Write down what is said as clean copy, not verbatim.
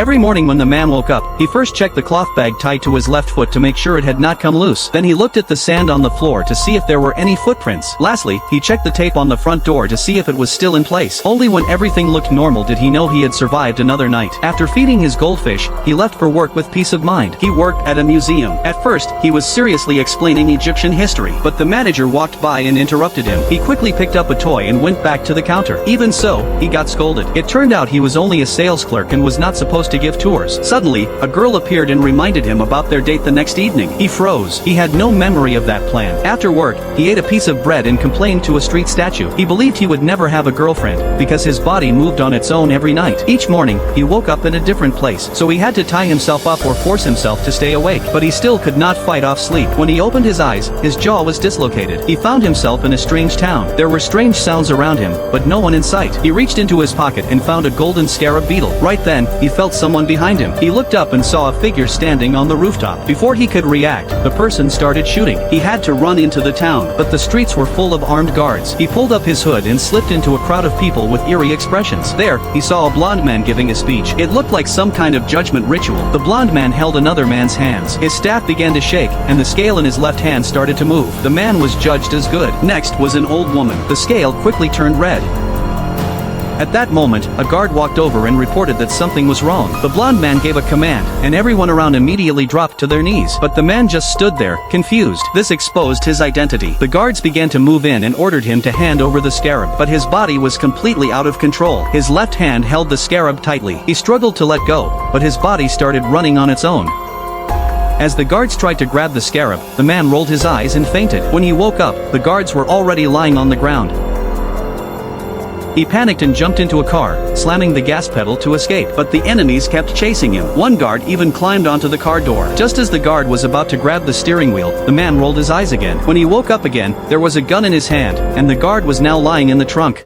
Every morning when the man woke up, he first checked the cloth bag tied to his left foot to make sure it had not come loose. Then he looked at the sand on the floor to see if there were any footprints. Lastly, he checked the tape on the front door to see if it was still in place. Only when everything looked normal did he know he had survived another night. After feeding his goldfish, he left for work with peace of mind. He worked at a museum. At first, he was seriously explaining Egyptian history, but the manager walked by and interrupted him. He quickly picked up a toy and went back to the counter. Even so, he got scolded. It turned out he was only a sales clerk and was not supposed to give tours. Suddenly, a girl appeared and reminded him about their date the next evening. He froze. He had no memory of that plan. After work, he ate a piece of bread and complained to a street statue. He believed he would never have a girlfriend, because his body moved on its own every night. Each morning, he woke up in a different place, so he had to tie himself up or force himself to stay awake. But he still could not fight off sleep. When he opened his eyes, his jaw was dislocated. He found himself in a strange town. There were strange sounds around him, but no one in sight. He reached into his pocket and found a golden scarab beetle. Right then, he felt someone behind him. He looked up and saw a figure standing on the rooftop. Before he could react, the person started shooting. He had to run into the town, but the streets were full of armed guards. He pulled up his hood and slipped into a crowd of people with eerie expressions. There, he saw a blonde man giving a speech. It looked like some kind of judgment ritual. The blonde man held another man's hands. His staff began to shake, and the scale in his left hand started to move. The man was judged as good. Next was an old woman. The scale quickly turned red. At that moment, a guard walked over and reported that something was wrong. The blonde man gave a command, and everyone around immediately dropped to their knees. But the man just stood there, confused. This exposed his identity. The guards began to move in and ordered him to hand over the scarab, but his body was completely out of control. His left hand held the scarab tightly. He struggled to let go, but his body started running on its own. As the guards tried to grab the scarab, the man rolled his eyes and fainted. When he woke up, the guards were already lying on the ground. He panicked and jumped into a car, slamming the gas pedal to escape. But the enemies kept chasing him. One guard even climbed onto the car door. Just as the guard was about to grab the steering wheel, the man rolled his eyes again. When he woke up again, there was a gun in his hand, and the guard was now lying in the trunk.